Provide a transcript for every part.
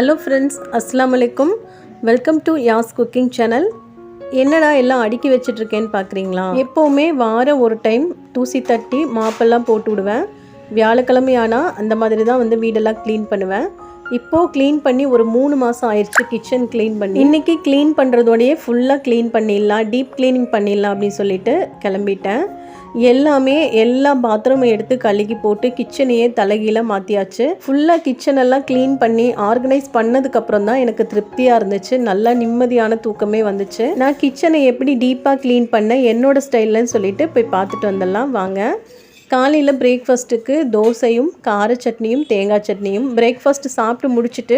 Hello friends, அஸ்ஸலாமு அலைக்கும். Welcome to Yas cooking channel. என்னடா எல்லாம் அடுக்கி வச்சிட்ருக்கேன்னு பார்க்குறீங்களா? எப்போவுமே வாரம் ஒரு டைம் தூசி தட்டி மாப்பெல்லாம் போட்டு விடுவேன். வியாழக்கிழமை ஆனால் அந்த மாதிரி தான் வந்து வீடெல்லாம் க்ளீன் பண்ணுவேன். இப்போது க்ளீன் பண்ணி ஒரு 3 மாதம் ஆயிடுச்சு கிச்சன் க்ளீன் பண்ணி. இன்றைக்கி க்ளீன் பண்ணுறதோடையே ஃபுல்லாக க்ளீன் பண்ணிடலாம், டீப் க்ளீனிங் பண்ணிடலாம் அப்படின்னு சொல்லிட்டு கிளம்பிட்டேன். எல்லா பாத்ரூமும் எடுத்து கழுகி போட்டு கிச்சனையே தலைகீழ மாற்றியாச்சு. ஃபுல்லாக கிச்சனெல்லாம் க்ளீன் பண்ணி ஆர்கனைஸ் பண்ணதுக்கப்புறம் தான் எனக்கு திருப்தியாக இருந்துச்சு. நல்லா நிம்மதியான தூக்கமே வந்துச்சு. நான் கிச்சனை எப்படி டீப்பாக க்ளீன் பண்ணேன் என்னோடய ஸ்டைல்லன்னு சொல்லிட்டு போய் பார்த்துட்டு வந்துடலாம் வாங்க. காலையில் பிரேக்ஃபாஸ்ட்டுக்கு தோசையும் கார சட்னியும் தேங்காய் சட்னியும். பிரேக்ஃபாஸ்ட்டு சாப்பிட்டு முடிச்சுட்டு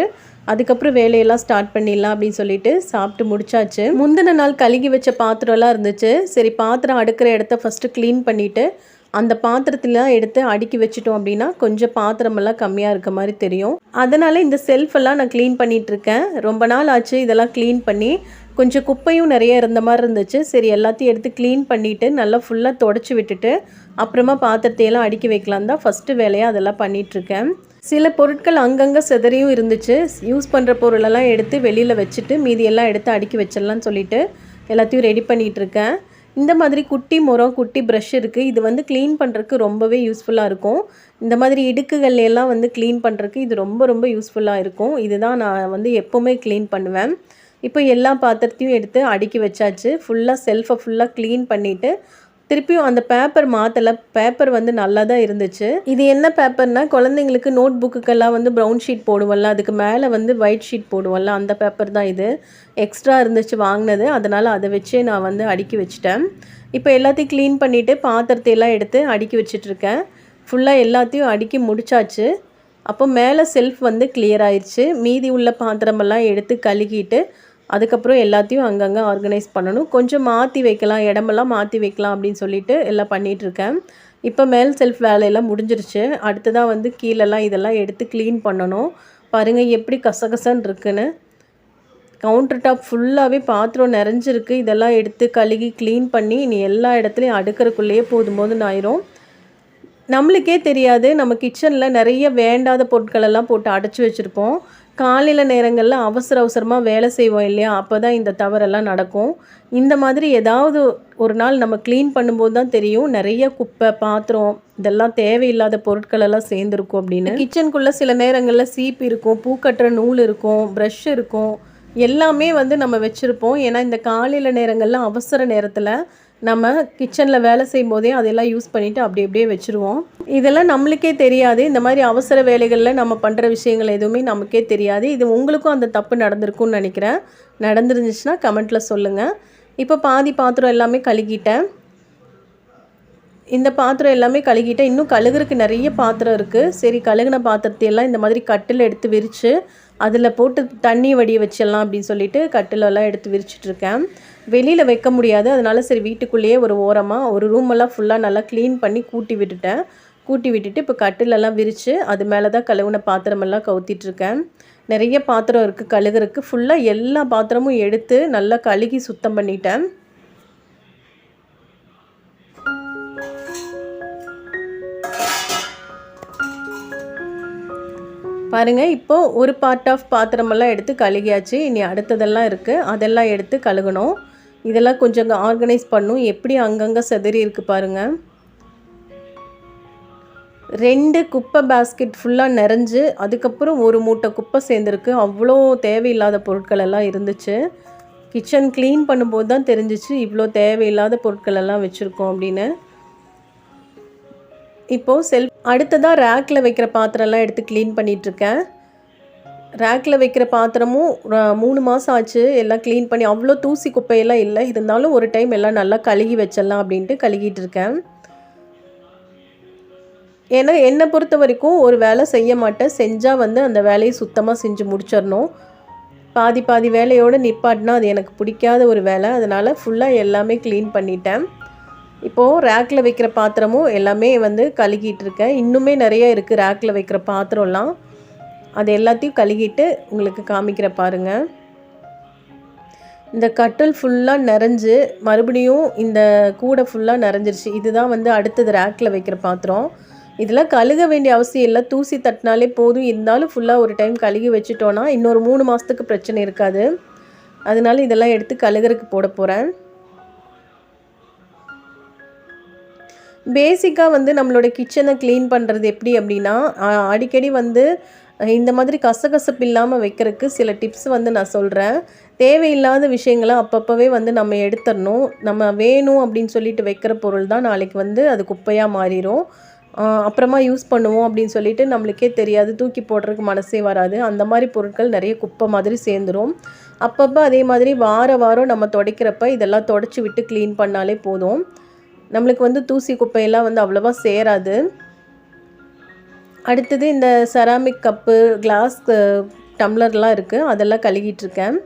அதுக்கப்புறம் வேலையெல்லாம் ஸ்டார்ட் பண்ணிடலாம் அப்படின்னு சொல்லிட்டு சாப்பிட்டு முடிச்சாச்சு. முந்தின நாள் கழுகி வச்ச பாத்திரம்லாம் இருந்துச்சு. சரி, பாத்திரம் அடுக்கிற இடத்த ஃபஸ்ட்டு க்ளீன் பண்ணிவிட்டு அந்த பாத்திரத்திலாம் எடுத்து அடுக்கி வச்சிட்டோம் அப்படின்னா கொஞ்சம் பாத்திரமெல்லாம் கம்மியாக இருக்க மாதிரி தெரியும். அதனால் இந்த செல்ஃபெல்லாம் நான் க்ளீன் பண்ணிகிட்ருக்கேன். ரொம்ப நாள் ஆச்சு இதெல்லாம் க்ளீன் பண்ணி. கொஞ்சம் குப்பையும் நிறைய இருந்த மாதிரி இருந்துச்சு. சரி, எல்லாத்தையும் எடுத்து க்ளீன் பண்ணிவிட்டு நல்லா ஃபுல்லாக தொடச்சி விட்டுட்டு அப்புறமா பாத்திரத்தையெல்லாம் அடுக்கி வைக்கலாம் தான் ஃபஸ்ட்டு வேலையாக அதெல்லாம் பண்ணிகிட்ருக்கேன். சில பொருட்கள் அங்கங்கே சிதறியும் இருந்துச்சு. யூஸ் பண்ணுற பொருளெல்லாம் எடுத்து வெளியில் வச்சுட்டு மீதியெல்லாம் எடுத்து அடுக்கி வச்சிடலான்னு சொல்லிட்டு எல்லாத்தையும் ரெடி பண்ணிகிட்ருக்கேன். இந்த மாதிரி குட்டி முறம் குட்டி ப்ரஷ் இருக்குது. இது வந்து க்ளீன் பண்ணுறதுக்கு ரொம்பவே யூஸ்ஃபுல்லாக இருக்கும். இந்த மாதிரி இடுக்குகள் எல்லாம் வந்து க்ளீன் பண்ணுறதுக்கு இது ரொம்ப யூஸ்ஃபுல்லாக இருக்கும். இதுதான் நான் வந்து எப்போவுமே க்ளீன் பண்ணுவேன். இப்போ எல்லா பாத்திரத்தையும் எடுத்து அடுக்கி வச்சாச்சு. ஃபுல்லாக செல்ஃபை ஃபுல்லாக க்ளீன் பண்ணிவிட்டு திருப்பியும் அந்த பேப்பர் மாற்றலை. பேப்பர் வந்து நல்லா தான் இருந்துச்சு. இது என்ன பேப்பர்னால் குழந்தைங்களுக்கு நோட் புக்குக்கெல்லாம் வந்து ப்ரௌன் ஷீட் போடுவோம்ல, அதுக்கு மேலே வந்து ஒயிட் ஷீட் போடுவோம்ல, அந்த பேப்பர் தான் இது. எக்ஸ்ட்ரா இருந்துச்சு வாங்கினது, அதனால் அதை வச்சே நான் வந்து அடுக்கி வச்சிட்டேன். இப்போ எல்லாத்தையும் க்ளீன் பண்ணிவிட்டு பாத்திரத்தையெல்லாம் எடுத்து அடுக்கி வச்சிட்ருக்கேன். ஃபுல்லாக எல்லாத்தையும் அடுக்கி முடிச்சாச்சு. அப்போ மேலே செல்ஃப் வந்து கிளியர் ஆயிடுச்சு. மீதி உள்ள பாத்திரமெல்லாம் எடுத்து கழுகிட்டு அதுக்கப்புறம் எல்லாத்தையும் அங்கங்கே ஆர்கனைஸ் பண்ணணும். கொஞ்சம் மாற்றி வைக்கலாம், இடமெல்லாம் மாற்றி வைக்கலாம் அப்படின்னு சொல்லிட்டு எல்லாம் பண்ணிகிட்ருக்கேன். இப்போ மேல் செல்ஃப் வேலையெல்லாம் முடிஞ்சிருச்சு. அடுத்ததாக வந்து கீழெல்லாம் இதெல்லாம் எடுத்து க்ளீன் பண்ணணும். பாருங்கள் எப்படி கசகசன்னு இருக்குன்னு. கவுண்டர் டாப் ஃபுல்லாகவே பாத்திரம் நிறைஞ்சிருக்கு. இதெல்லாம் எடுத்து கழுகி க்ளீன் பண்ணி இனி எல்லா இடத்துலையும் அடுக்கிறதுக்குள்ளேயே போதும் ஆயிரும். நம்மளுக்கே தெரியாது, நம்ம கிச்சனில் நிறைய வேண்டாத பொருட்களெல்லாம் போட்டு அடைச்சி வச்சுருப்போம். காலையில் நேரங்களில் அவசரமாக வேலை செய்வோம் இல்லையா, அப்போ தான் இந்த தவறெல்லாம் நடக்கும். இந்த மாதிரி ஏதாவது ஒரு நாள் நம்ம க்ளீன் பண்ணும்போது தான் தெரியும் நிறைய குப்பை பாத்திரம் இதெல்லாம் தேவையில்லாத பொருட்களெல்லாம் சேர்ந்துருக்கும் அப்படின்னு. கிச்சனுக்குள்ளே சில நேரங்களில் சீப்பு இருக்கும், பூக்கட்டுற நூல் இருக்கும், ப்ரஷ் இருக்கும், எல்லாமே வந்து நம்ம வச்சுருப்போம். ஏன்னா இந்த காலையில் நேரங்களில் அவசர நேரத்தில் நம்ம கிச்சனில் வேலை செய்யும் போதே அதெல்லாம் யூஸ் பண்ணிவிட்டு அப்படியே வச்சுருவோம். இதெல்லாம் நம்மளுக்கே தெரியாது. இந்த மாதிரி அவசர வேலைகளில் நம்ம பண்ணுற விஷயங்கள் எதுவுமே நமக்கே தெரியாது. இது உங்களுக்கும் அந்த தப்பு நடந்திருக்கும்னு நினைக்கிறேன். நடந்துருந்துச்சுன்னா கமெண்ட்டில் சொல்லுங்கள். இப்போ பாதி பாத்திரம் எல்லாமே கழுகிட்டேன். இந்த பாத்திரம் எல்லாமே கழுகிட்டேன். இன்னும் கழுகுறதுக்கு நிறைய பாத்திரம் இருக்குது. சரி, கழுகுன பாத்திரத்தையெல்லாம் இந்த மாதிரி கட்டில் எடுத்து விரித்து அதில் போட்டு தண்ணி வடிய வச்சிடலாம் அப்படின்னு சொல்லிட்டு கட்டிலெல்லாம் எடுத்து விரிச்சிட்ருக்கேன். வெளியில் வைக்க முடியாது, அதனால் சரி வீட்டுக்குள்ளேயே ஒரு ஓரமாக ஒரு ரூமெல்லாம் ஃபுல்லாக நல்லா க்ளீன் பண்ணி கூட்டி விட்டுட்டு இப்போ கட்டிலெல்லாம் விரித்து அது மேலே தான் கழுவுன பாத்திரமெல்லாம் கவுத்திட்ருக்கேன். நிறைய பாத்திரம் இருக்குது கழுகுறதுக்கு. ஃபுல்லாக எல்லா பாத்திரமும் எடுத்து நல்லா கழுகி சுத்தம் பண்ணிட்டேன். பாருங்கள், இப்போது ஒரு பார்ட் ஆஃப் பாத்திரமெல்லாம் எடுத்து கழுகியாச்சு. இனி அடுத்ததெல்லாம் இருக்குது, அதெல்லாம் எடுத்து கழுகணும். இதெல்லாம் கொஞ்சம் ஆர்கனைஸ் பண்ணும். எப்படி அங்கங்கே செதறி இருக்குது பாருங்கள். 2 குப்பை பேஸ்கெட் ஃபுல்லாக நிறைஞ்சு அதுக்கப்புறம் ஒரு மூட்டை குப்பை சேர்ந்துருக்கு. அவ்வளோ தேவையில்லாத பொருட்கள் எல்லாம் இருந்துச்சு. கிச்சன் க்ளீன் பண்ணும்போது தான் தெரிஞ்சிச்சு இவ்வளோ தேவையில்லாத பொருட்கள் எல்லாம் வச்சுருக்கோம் அப்படின்னு. இப்போது அடுத்ததாக ரேக்கில் வைக்கிற பாத்திரம்லாம் எடுத்து க்ளீன் பண்ணிகிட்ருக்கேன். ரேக்கில் வைக்கிற பாத்திரமும் 3 மாதம் ஆச்சு எல்லாம் க்ளீன் பண்ணி. அவ்வளோ தூசி குப்பையெல்லாம் இல்லை, இருந்தாலும் ஒரு டைம் எல்லாம் நல்லா கழுகி வச்சிடலாம் அப்படின்ட்டு கழுகிட்டு இருக்கேன். ஏன்னா என்னை பொறுத்த வரைக்கும் ஒரு வேலை செய்ய மாட்டேன், செஞ்சால் வந்து அந்த வேலையை சுத்தமாக செஞ்சு முடிச்சிடணும். பாதி வேலையோடு நிப்பாட்டினா அது எனக்கு பிடிக்காத ஒரு வேலை. அதனால் ஃபுல்லாக எல்லாமே க்ளீன் பண்ணிட்டேன். இப்போது ரேக்கில் வைக்கிற பாத்திரமும் எல்லாமே வந்து கழுகிட்டு இருக்கேன். இன்னுமே நிறைய இருக்குது ரேக்கில் வைக்கிற பாத்திரம்லாம். அது எல்லாத்தையும் கழுகிட்டு உங்களுக்கு காமிக்கிற பாருங்கள். இந்த கட்டில் ஃபுல்லாக நிறைஞ்சு மறுபடியும் இந்த கூடை ஃபுல்லாக நிறைஞ்சிருச்சு. இதுதான் வந்து அடுத்தது ரேக்கில் வைக்கிற பாத்திரம். இதெல்லாம் கழுக வேண்டிய அவசியம் இல்லை, தூசி தட்டினாலே போதும். இருந்தாலும் ஃபுல்லாக ஒரு டைம் கழுகி வச்சுட்டோன்னா இன்னொரு 3 மாதத்துக்கு பிரச்சனை இருக்காது. அதனால இதெல்லாம் எடுத்து கழுகுறதுக்கு போட போகிறேன். பேசிக்காக வந்து நம்மளோட கிச்சனை க்ளீன் பண்ணுறது எப்படி அப்படின்னா, அடிக்கடி வந்து இந்த மாதிரி கசகசப்பு இல்லாமல் வைக்கிறதுக்கு சில டிப்ஸ் வந்து நான் சொல்கிறேன். தேவையில்லாத விஷயங்களை அப்பப்போவே வந்து நம்ம எடுத்துடணும். நம்ம வேணும் அப்படின்னு சொல்லிட்டு வைக்கிற பொருள் தான் நாளைக்கு வந்து அது குப்பையாக மாறிடும். அப்புறமா யூஸ் பண்ணுவோம் அப்படின்னு சொல்லிட்டு நம்மளுக்கே தெரியாது, தூக்கி போடுறதுக்கு மனசே வராது. அந்த மாதிரி பொருட்கள் நிறைய குப்பை மாதிரி சேர்ந்துடும். அப்பப்போ அதே மாதிரி வாரம் நம்ம துடைக்கிறப்ப இதெல்லாம் துடைச்சி விட்டு க்ளீன் பண்ணாலே போதும். நம்மளுக்கு வந்து தூசி குப்பையெல்லாம் வந்து அவ்வளோவா சேராது. அடுத்தது இந்த செராமிக் கப்பு, கிளாஸ் டம்ளர்லாம் இருக்குது, அதெல்லாம் கழுகிட்டுருக்கேன்.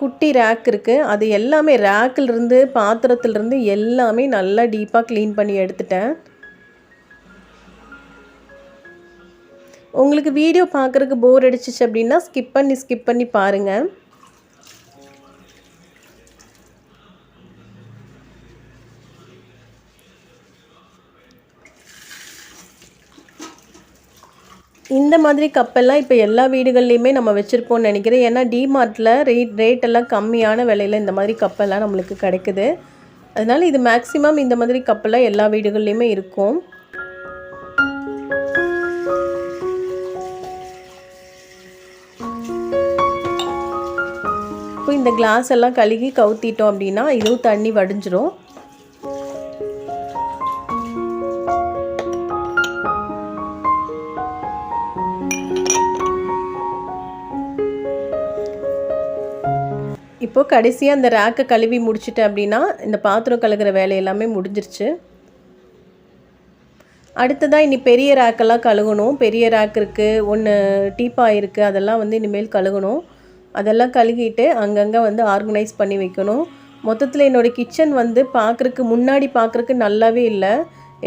குட்டி ரேக் இருக்குது, அது எல்லாமே ரேக்கிலிருந்து பாத்திரத்துலேருந்து எல்லாமே நல்லா டீப்பாக க்ளீன் பண்ணி எடுத்துட்டேன். உங்களுக்கு வீடியோ பார்க்குறதுக்கு போர் அடிச்சிச்சு அப்படின்னா ஸ்கிப் பண்ணி பாருங்கள். இந்த மாதிரி கப்பெல்லாம் இப்போ எல்லா வீடுகள்லையுமே நம்ம வச்சுருப்போம்னு நினைக்கிறேன். ஏன்னா டிமார்ட்டில் ரேட்டெல்லாம் கம்மியான விலையில் இந்த மாதிரி கப்பெல்லாம் நம்மளுக்கு கிடைக்குது. அதனால் இது மேக்ஸிமம் இந்த மாதிரி கப்பெல்லாம் எல்லா வீடுகள்லையுமே இருக்கும். இப்போ இந்த கிளாஸ் எல்லாம் கழுகி கவுத்திட்டோம் அப்படின்னா இதுவும் தண்ணி வடிஞ்சிரும். இப்போது கடைசியாக அந்த ரேக்கை கழுவி முடிச்சிட்டேன் அப்படின்னா இந்த பாத்திரம் கழுகுற வேலை எல்லாமே முடிஞ்சிருச்சு. அடுத்ததாக இனி பெரிய ரேக்கெல்லாம் கழுகணும். பெரிய ரேக் இருக்குது, ஒன்று டீப்பாய் இருக்குது, அதெல்லாம் வந்து இனிமேல் கழுகணும். அதெல்லாம் கழுகிட்டு அங்கங்கே வந்து ஆர்கனைஸ் பண்ணி வைக்கணும். மொத்தத்தில் என்னோடய கிச்சன் வந்து முன்னாடி பார்க்குறக்கு நல்லாவே இல்லை.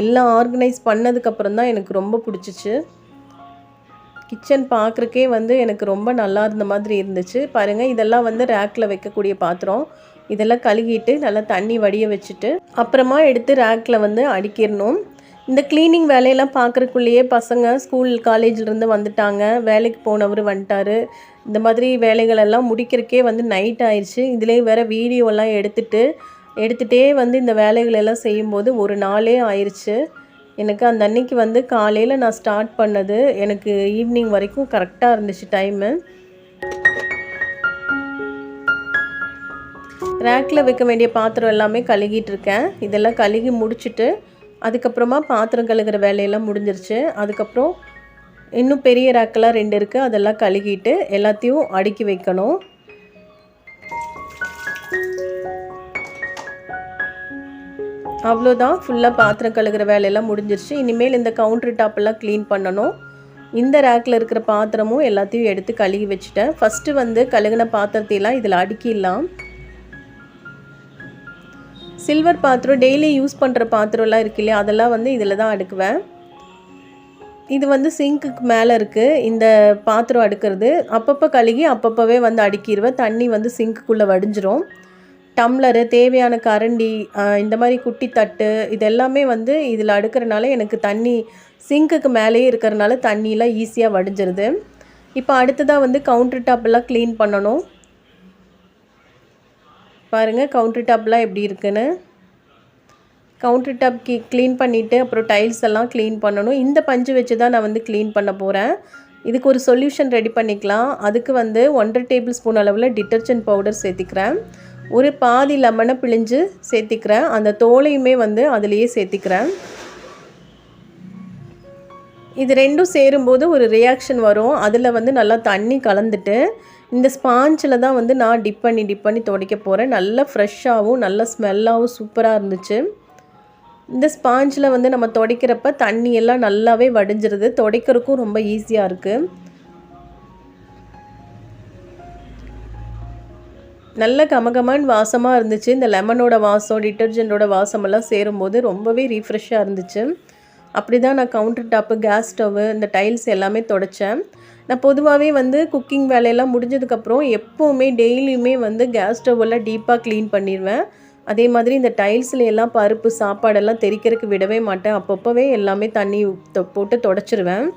எல்லாம் ஆர்கனைஸ் பண்ணதுக்கப்புறம் தான் எனக்கு ரொம்ப பிடிச்சிச்சு. கிச்சன் பார்க்குறக்கே வந்து எனக்கு ரொம்ப நல்லா இருந்த மாதிரி இருந்துச்சு. பாருங்கள், இதெல்லாம் வந்து ரேக்கில் வைக்கக்கூடிய பாத்திரம். இதெல்லாம் கழுகிட்டு நல்லா தண்ணி வடிய வச்சுட்டு அப்புறமா எடுத்து ரேக்கில் வந்து அடுக்கிடணும். இந்த க்ளீனிங் வேலையெல்லாம் பார்க்குறக்குள்ளேயே பசங்க ஸ்கூல் காலேஜிலேருந்து வந்துட்டாங்க, வேலைக்கு போனவர் வந்துட்டார். இந்த மாதிரி வேலைகளெல்லாம் முடிக்கிறக்கே வந்து நைட் ஆயிடுச்சு. இதுலேயே வேறு வீடியோலாம் எடுத்துகிட்டே வந்து இந்த வேலைகளெல்லாம் செய்யும்போது ஒரு நாளே ஆயிடுச்சு. எனக்கு அந்த அன்னைக்கு வந்து காலையில் நான் ஸ்டார்ட் பண்ணது எனக்கு ஈவினிங் வரைக்கும் கரெக்டாக இருந்துச்சு டைமு. ரேக்கில் வைக்க வேண்டிய பாத்திரம் எல்லாமே கழுகிட்டுருக்கேன். இதெல்லாம் கழுகி முடிச்சுட்டு அதுக்கப்புறமா பாத்திரம் கழுகுற வேலையெல்லாம் முடிஞ்சிருச்சு. அதுக்கப்புறம் இன்னும் பெரிய ரேக்கெல்லாம் 2 இருக்குது, அதெல்லாம் கழுகிட்டு எல்லாத்தையும் அடுக்கி வைக்கணும். அவ்வளோதான், ஃபுல்லாக பாத்திரம் கழுகுற வேலையெல்லாம் முடிஞ்சிருச்சு. இனிமேல் இந்த கவுண்டர் டாப்பெல்லாம் க்ளீன் பண்ணணும். இந்த ரேக்கில் இருக்கிற பாத்திரமும் எல்லாத்தையும் எடுத்து கழுகி வச்சுட்டேன். ஃபஸ்ட்டு வந்து கழுகின பாத்திரத்தையெல்லாம் இதில் அடுக்கிடலாம். சில்வர் பாத்திரம், டெய்லி யூஸ் பண்ணுற பாத்திரம்லாம் இருக்கு இல்லையா, அதெல்லாம் வந்து இதில் தான் அடுக்குவேன். இது வந்து சிங்க்குக்கு மேலே இருக்குது இந்த பாத்திரம் அடுக்கிறது. அப்பப்போ கழுகி அப்பப்போவே வந்து அடுக்கிடுவேன். தண்ணி வந்து சிங்க்குள்ளே வடிஞ்சிரும். டம்ளரு, தேவையான கரண்டி, இந்த மாதிரி குட்டி தட்டு, இது எல்லாமே வந்து இதில் அடுக்கிறனால எனக்கு தண்ணி சிங்க்குக்கு மேலேயே இருக்கிறனால தண்ணியெலாம் ஈஸியாக வடிஞ்சிருது. இப்போ அடுத்ததாக வந்து கவுண்டர் டாப்பெல்லாம் க்ளீன் பண்ணணும். பாருங்கள் கவுண்டர் டாப்லாம் எப்படி இருக்குன்னு. கவுண்டர் டாப் க்ளீன் பண்ணிவிட்டு அப்புறம் டைல்ஸ் எல்லாம் க்ளீன் பண்ணணும். இந்த பஞ்சு வச்சு தான் நான் வந்து க்ளீன் பண்ண போகிறேன். இதுக்கு ஒரு சொல்யூஷன் ரெடி பண்ணிக்கலாம். அதுக்கு வந்து 1.5 டேபிள் ஸ்பூன் அளவில் டிட்டர்ஜென்ட் பவுடர் சேர்த்திக்கிறேன். ஒரு பாதி லெமனை பிழிஞ்சு சேர்த்திக்கிறேன். அந்த தோலையுமே வந்து அதிலேயே சேர்த்திக்கிறேன். இது ரெண்டும் சேரும்போது ஒரு ரியாக்ஷன் வரும். அதில் வந்து நல்லா தண்ணி கலந்துட்டு இந்த ஸ்பாஞ்சில் தான் வந்து நான் டிப் பண்ணி துடைக்க போகிறேன். நல்லா ஃப்ரெஷ்ஷாகவும் நல்ல ஸ்மெல்லாகவும் சூப்பராக இருந்துச்சு. இந்த ஸ்பாஞ்சில் வந்து நம்ம துடைக்கிறப்ப தண்ணியெல்லாம் நல்லாவே வடிஞ்சிருது. துடைக்கிறதுக்கும் ரொம்ப ஈஸியாக இருக்குது. நல்ல கமகமான்னு வாசமாக இருந்துச்சு. இந்த லெமனோட வாசம், டிட்டர்ஜென்ட்டோட வாசமெல்லாம் சேரும்போது ரொம்பவே ரீஃப்ரெஷ்ஷாக இருந்துச்சு. அப்படி தான் நான் கவுண்டர் டாப்பு, கேஸ் ஸ்டவ்வு, இந்த டைல்ஸ் எல்லாமே துடைச்சேன். நான் பொதுவாகவே வந்து குக்கிங் வேலையெல்லாம் முடிஞ்சதுக்கப்புறம் எப்போவுமே டெய்லியுமே வந்து கேஸ் ஸ்டவ்வெல்லாம் டீப்பாக க்ளீன் பண்ணிடுவேன். அதே மாதிரி இந்த டைல்ஸில் எல்லாம் பருப்பு சாப்பாடெல்லாம் தெறிக்கிறதுக்கு விடவே மாட்டேன். அப்பப்போவே எல்லாமே தண்ணி போட்டு தொடச்சிருவேன்.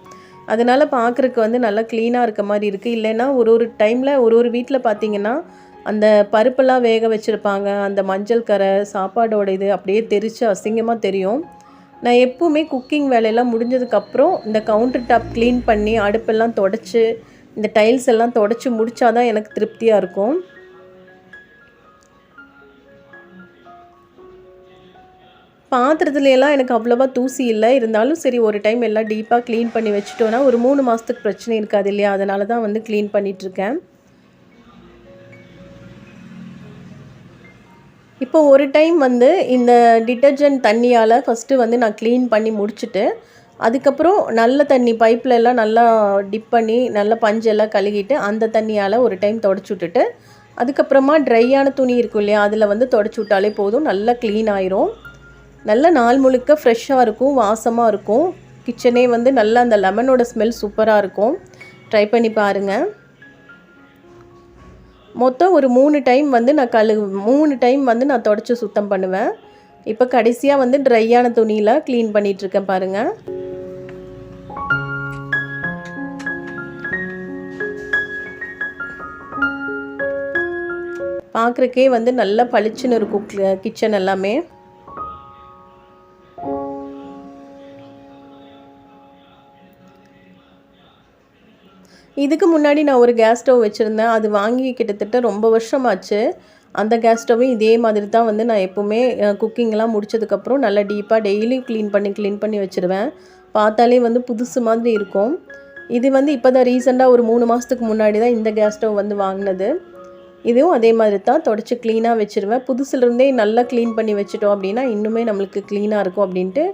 அதனால் பார்க்குறக்கு வந்து நல்லா க்ளீனாக இருக்க மாதிரி இருக்குது. இல்லைன்னா ஒரு டைமில் ஒரு வீட்டில் பார்த்திங்கன்னா அந்த பருப்பெல்லாம் வேக வச்சுருப்பாங்க, அந்த மஞ்சள் கரை சாப்பாடோட இது அப்படியே தெரித்து அசிங்கமாக தெரியும். நான் எப்போவுமே குக்கிங் வேலையெல்லாம் முடிஞ்சதுக்கப்புறம் இந்த கவுண்டர் டாப் க்ளீன் பண்ணி அடுப்பெல்லாம் தொடச்சி இந்த டைல்ஸ் எல்லாம் தொடச்சி முடித்தா தான் எனக்கு திருப்தியாக இருக்கும். பாத்திரத்துலலாம் எனக்கு அவ்வளோவா தூசி இல்லை. இருந்தாலும் சரி ஒரு டைம் எல்லாம் டீப்பாக க்ளீன் பண்ணி வச்சுட்டோன்னா ஒரு 3 மாதத்துக்கு பிரச்சனை இருக்காது இல்லையா? அதனால தான் வந்து க்ளீன் பண்ணிகிட்ருக்கேன். இப்போ ஒரு டைம் வந்து இந்த டிட்டர்ஜென்ட் தண்ணியால் ஃபஸ்ட்டு வந்து நான் க்ளீன் பண்ணி முடிச்சுட்டு, அதுக்கப்புறம் நல்ல தண்ணி பைப்பில் எல்லாம் நல்லா டிப் பண்ணி நல்லா பஞ்செல்லாம் கழுகிட்டு அந்த தண்ணியால் ஒரு டைம் தொடச்சி விட்டுட்டு, அதுக்கப்புறமா ட்ரையான துணி இருக்கும் இல்லையா? அதில் வந்து தொடச்சி விட்டாலே போதும், நல்லா க்ளீன் ஆயிரும். நல்ல நாள் முழுக்க ஃப்ரெஷ்ஷாக இருக்கும், வாசமாக இருக்கும். கிச்சனே வந்து நல்லா அந்த லெமனோட ஸ்மெல் சூப்பராக இருக்கும். ட்ரை பண்ணி பாருங்கள். மொத்தம் ஒரு 3 டைம் வந்து நான் 3 டைம் வந்து நான் தொடச்சி சுத்தம் பண்ணுவேன். இப்போ கடைசியாக வந்து ட்ரையான துணியில் க்ளீன் பண்ணிகிட்ருக்கேன் பாருங்கள். பார்க்குறக்கே வந்து நல்லா பளிச்சுன்னு இருக்கும் கிச்சன் எல்லாமே. இதுக்கு முன்னாடி நான் ஒரு கேஸ் ஸ்டவ் வச்சுருந்தேன். அது வாங்கி கிட்டத்தட்ட ரொம்ப வருஷமாச்சு. அந்த கேஸ் ஸ்டவ்வும் இதே மாதிரி தான் வந்து நான் எப்போவுமே குக்கிங்லாம் முடிச்சதுக்கப்புறம் நல்லா டீப்பாக டெய்லியும் க்ளீன் பண்ணி வச்சுருவேன். பார்த்தாலே வந்து புதுசு மாதிரி இருக்கும். இது வந்து இப்போ தான் ரீசெண்டாக ஒரு 3 மாதத்துக்கு முன்னாடி தான் இந்த கேஸ் ஸ்டவ் வந்து வாங்கினது. இதுவும் அதே மாதிரி தான் தொடச்சி க்ளீனாக வச்சுருவேன். புதுசுலேருந்தே நல்லா க்ளீன் பண்ணி வச்சுட்டோம் அப்படின்னா இன்னுமே நம்மளுக்கு க்ளீனாக இருக்கும் அப்படின்ட்டு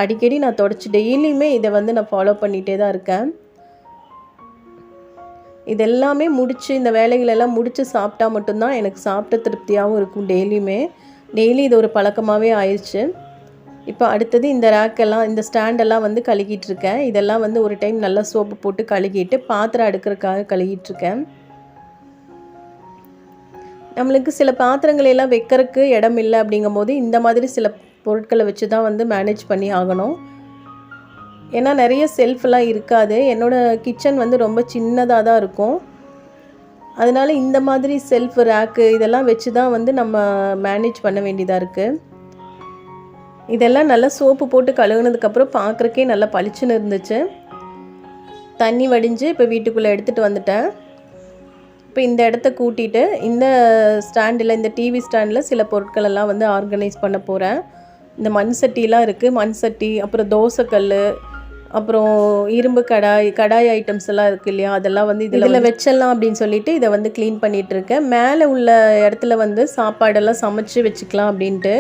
அடிக்கடி நான் தொடச்சி டெய்லியுமே இதை வந்து நான் ஃபாலோ பண்ணிகிட்டே தான் இருக்கேன். இதெல்லாமே முடித்து இந்த வேலைகளெல்லாம் முடித்து சாப்பிட்டா மட்டும்தான் எனக்கு சாப்பிட்ட திருப்தியாகவும் இருக்கும். டெய்லி இது ஒரு பழக்கமாகவே ஆயிடுச்சு. இப்போ அடுத்தது இந்த ரேக்கெல்லாம் இந்த ஸ்டாண்டெல்லாம் வந்து கழுகிட்டுருக்கேன். இதெல்லாம் வந்து ஒரு டைம் நல்லா சோப்பு போட்டு கழுகிட்டு பாத்திரம் அடுக்கிறதுக்காக கழுகிட்டுருக்கேன். நம்மளுக்கு சில பாத்திரங்களெல்லாம் வைக்கிறதுக்கு இடம் இல்லை அப்படிங்கும்போது இந்த மாதிரி சில பொருட்களை வச்சு தான் வந்து மேனேஜ் பண்ணி ஆகணும். ஏன்னா நிறைய செல்ஃபெல்லாம் இருக்காது. என்னோடய கிச்சன் வந்து ரொம்ப சின்னதாக தான் இருக்கும். அதனால் இந்த மாதிரி செல்ஃப் ரேக்கு இதெல்லாம் வச்சு தான் வந்து நம்ம மேனேஜ் பண்ண வேண்டியதாக இருக்குது. இதெல்லாம் நல்லா சோப்பு போட்டு கழுவுனதுக்கப்புறம் பார்க்குறக்கே நல்லா பளிச்சுன்னு இருந்துச்சு. தண்ணி வடிஞ்சு இப்போ வீட்டுக்குள்ளே எடுத்துகிட்டு வந்துட்டேன். இப்போ இந்த இடத்த கூட்டிகிட்டு இந்த ஸ்டாண்டில் இந்த டிவி ஸ்டாண்டில் சில பொருட்களெல்லாம் வந்து ஆர்கனைஸ் பண்ண போகிறேன். இந்த மண் சட்டிலாம் இருக்குது. மண் சட்டி, அப்புறம் தோசைக்கல், அப்புறம் இரும்பு கடாய் ஐட்டம்ஸ் எல்லாம் இருக்குது இல்லையா? அதெல்லாம் வந்து இதில் வச்சிடலாம் அப்படின்னு சொல்லிட்டு இதை வந்து க்ளீன் பண்ணிகிட்ருக்கேன். மேலே உள்ள இடத்துல வந்து சாப்பாடெல்லாம் சமைச்சு வச்சுக்கலாம் அப்படின்ட்டு.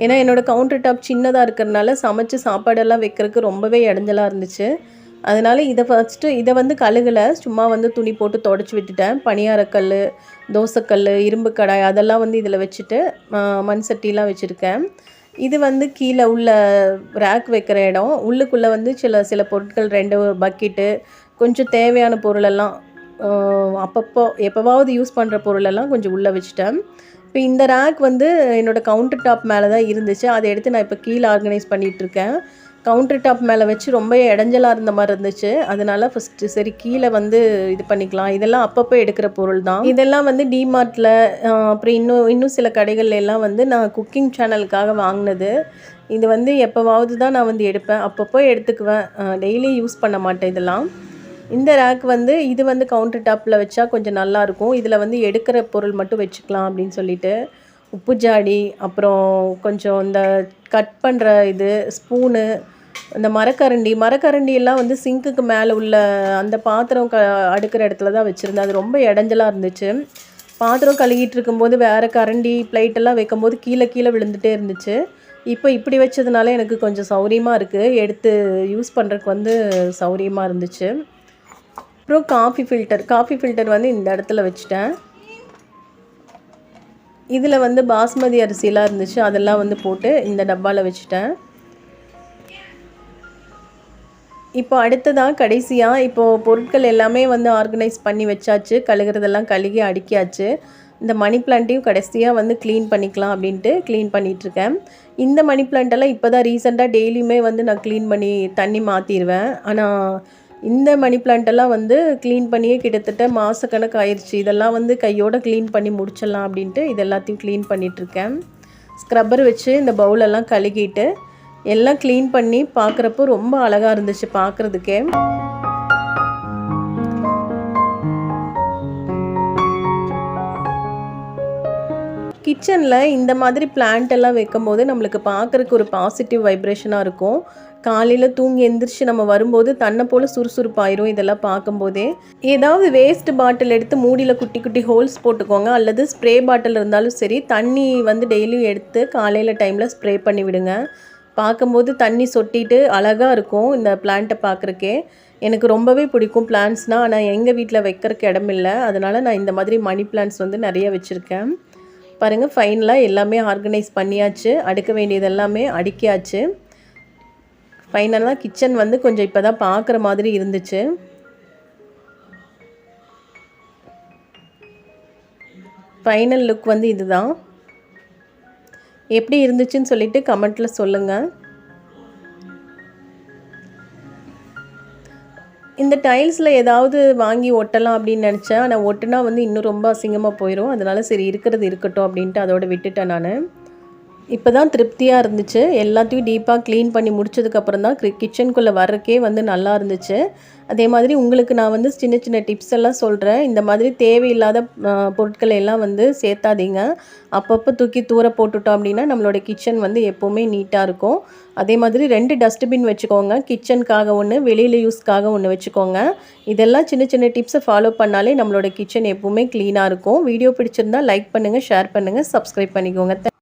ஏன்னா என்னோடய கவுண்டர் டாப் சின்னதாக இருக்கிறதுனால சமைச்சு சாப்பாடெல்லாம் வைக்கிறதுக்கு ரொம்பவே இடைஞ்சலாக இருந்துச்சு. அதனால் இதை வந்து கழுகலை, சும்மா வந்து துணி போட்டு தொடச்சி விட்டுட்டேன். பணியாரக்கல், தோசைக்கல், இரும்பு கடாய் அதெல்லாம் வந்து இதில் வச்சுட்டு மண் சட்டிலாம் வச்சுருக்கேன். இது வந்து கீழே உள்ள ரேக் வைக்கிற இடம். உள்ளுக்குள்ளே வந்து சில பொருட்கள் 2 பக்கெட்டு, கொஞ்சம் தேவையான பொருளெல்லாம் எப்போவாவது யூஸ் பண்ணுற பொருளெல்லாம் கொஞ்சம் உள்ளே வச்சுட்டேன். இப்போ இந்த ரேக் வந்து என்னோடய கவுண்டர் டாப் மேலே தான் இருந்துச்சு. அதை எடுத்து நான் இப்போ கீழே ஆர்கனைஸ் பண்ணிகிட்ருக்கேன். கவுண்டர் டாப் மேலே வச்சு ரொம்ப இடைஞ்சலாக இருந்த மாதிரி இருந்துச்சு. அதனால் ஃபஸ்ட்டு சரி கீழே வந்து இது பண்ணிக்கலாம். இதெல்லாம் அப்பப்போ எடுக்கிற பொருள் தான். இதெல்லாம் வந்து டிமார்ட்டில் அப்புறம் இன்னும் சில கடைகள்ல எல்லாம் வந்து நான் குக்கிங் சேனலுக்காக வாங்கினது. இது வந்து எப்போவாவது தான் நான் வந்து எடுப்பேன், அப்பப்போ எடுத்துக்குவேன். டெய்லி யூஸ் பண்ண மாட்டேன் இதெல்லாம். இந்த ரேக் வந்து இது வந்து கவுண்டர் டாப்பில் வச்சா கொஞ்சம் நல்லாயிருக்கும். இதில் வந்து எடுக்கிற பொருள் மட்டும் வச்சுக்கலாம் அப்படின்னு சொல்லிட்டு உப்பு ஜாடி, அப்புறம் கொஞ்சம் இந்த கட் பண்ணுற இது ஸ்பூனு, இந்த மரக்கரண்டி எல்லாம் வந்து சிங்க்குக்கு மேலே உள்ள அந்த பாத்திரம் அடுக்கிற இடத்துல தான் வச்சுருந்தேன். அது ரொம்ப இடைஞ்சலாக இருந்துச்சு. பாத்திரம் கழுகிட்டு இருக்கும்போது வேறு கரண்டி பிளேட்டெல்லாம் வைக்கும்போது கீழே விழுந்துகிட்டே இருந்துச்சு. இப்போ இப்படி வச்சதுனால எனக்கு கொஞ்சம் சௌரியமாக இருக்குது, எடுத்து யூஸ் பண்ணுறதுக்கு வந்து சௌரியமாக இருந்துச்சு. அப்புறம் காஃபி ஃபில்டர் வந்து இந்த இடத்துல வச்சுட்டேன். இதில் வந்து பாஸ்மதி அரிசியெலாம் இருந்துச்சு, அதெல்லாம் வந்து போட்டு இந்த டப்பாவில் வச்சுட்டேன். இப்போ அடுத்ததாக கடைசியாக இப்போது பொருட்கள் எல்லாமே வந்து ஆர்கனைஸ் பண்ணி வச்சாச்சு. கழுகுறதெல்லாம் கழுகி அடுக்கியாச்சு. இந்த மணி பிளான்ட்டையும் கடைசியாக வந்து க்ளீன் பண்ணிக்கலாம் அப்படின்ட்டு க்ளீன் பண்ணிகிட்ருக்கேன். இந்த மணி பிளான்ட்டெல்லாம் இப்போ தான் ரீசெண்டாக டெய்லியுமே வந்து நான் க்ளீன் பண்ணி தண்ணி மாற்றிடுவேன். ஆனால் இந்த மணி பிளான்ட்டெல்லாம் வந்து க்ளீன் பண்ணியே கிட்டத்தட்ட மாதக்கணக்கு ஆயிடுச்சு. இதெல்லாம் வந்து கையோடு க்ளீன் பண்ணி முடிச்சிடலாம் அப்படின்ட்டு இது எல்லாத்தையும் க்ளீன் பண்ணிகிட்ருக்கேன். ஸ்க்ரப்பர் வச்சு இந்த பவுலெல்லாம் கழுகிட்டு எல்லாம் க்ளீன் பண்ணி பார்க்குறப்போ ரொம்ப அழகாக இருந்துச்சு பார்க்குறதுக்கே. கிச்சனில் இந்த மாதிரி பிளான்ட் எல்லாம் வைக்கும்போது நம்மளுக்கு பார்க்குறக்கு ஒரு பாசிட்டிவ் வைப்ரேஷனாக இருக்கும். காலையில் தூங்கி எந்திரிச்சு நம்ம வரும்போது தன்னை போல் சுறுசுறுப்பாயிரும். இதெல்லாம் பார்க்கும்போதே ஏதாவது வேஸ்ட் பாட்டில் எடுத்து மூடியில் குட்டி குட்டி ஹோல்ஸ் போட்டுக்கோங்க. அல்லது ஸ்ப்ரே பாட்டில் இருந்தாலும் சரி, தண்ணி வந்து டெய்லியும் எடுத்து காலையில் டைமில் ஸ்ப்ரே பண்ணி விடுங்க. பார்க்கும்போது தண்ணி சொட்டிட்டு அழகாக இருக்கும் இந்த பிளான்ட்டை பார்க்குறக்கே. எனக்கு ரொம்பவே பிடிக்கும் பிளான்ட்ஸ்னால். ஆனால் எங்கள் வீட்டில் வைக்கிறக்கு இடம் இல்லை. அதனால் நான் இந்த மாதிரி மணி பிளான்ட்ஸ் வந்து நிறைய வச்சுருக்கேன். பாருங்கள், ஃபைனலாக எல்லாமே ஆர்கனைஸ் பண்ணியாச்சு. அடுக்க வேண்டியது எல்லாமே அடுக்கியாச்சு. ஃபைனலாக கிச்சன் வந்து கொஞ்சம் இப்போ தான் பார்க்குற மாதிரி இருந்துச்சு. ஃபைனல் லுக் வந்து இதுதான். எப்படி இருந்துச்சுன்னு சொல்லிட்டு கமெண்ட்டில் சொல்லுங்கள். இந்த டைல்ஸில் ஏதாவது வாங்கி ஒட்டலாம் அப்படின்னு நினச்சேன். ஆனால் ஒட்டுனா வந்து இன்னும் ரொம்ப அசிங்கமாக போயிடும். அதனால சரி இருக்கிறது இருக்கட்டும் அப்படின்ட்டு அதோட விட்டுட்டேன் நான். இப்போ தான் திருப்தியாக இருந்துச்சு. எல்லாத்தையும் டீப்பாக க்ளீன் பண்ணி முடிச்சதுக்கப்புறம் தான் கிச்சனுக்குள்ளே வர்றக்கே வந்து நல்லா இருந்துச்சு. அதே மாதிரி உங்களுக்கு நான் வந்து சின்ன சின்ன டிப்ஸ் எல்லாம் சொல்கிறேன். இந்த மாதிரி தேவையில்லாத பொருட்களை எல்லாம் வந்து சேர்த்தாதீங்க. அப்பப்போ தூக்கி தூர போட்டுட்டோம் அப்படின்னா நம்மளோட கிச்சன் வந்து எப்போவுமே நீட்டாக இருக்கும். அதே மாதிரி 2 டஸ்ட்பின் வச்சுக்கோங்க. கிச்சனுக்காக ஒன்று, வெளியில் யூஸ்க்காக ஒன்று வச்சுக்கோங்க. இதெல்லாம் சின்ன சின்ன டிப்ஸை ஃபாலோ பண்ணாலே நம்மளோட கிச்சன் எப்போவுமே க்ளீனாக இருக்கும். வீடியோ பிடிச்சிருந்தால் லைக் பண்ணுங்கள், ஷேர் பண்ணுங்கள், சப்ஸ்கிரைப் பண்ணிக்கோங்க.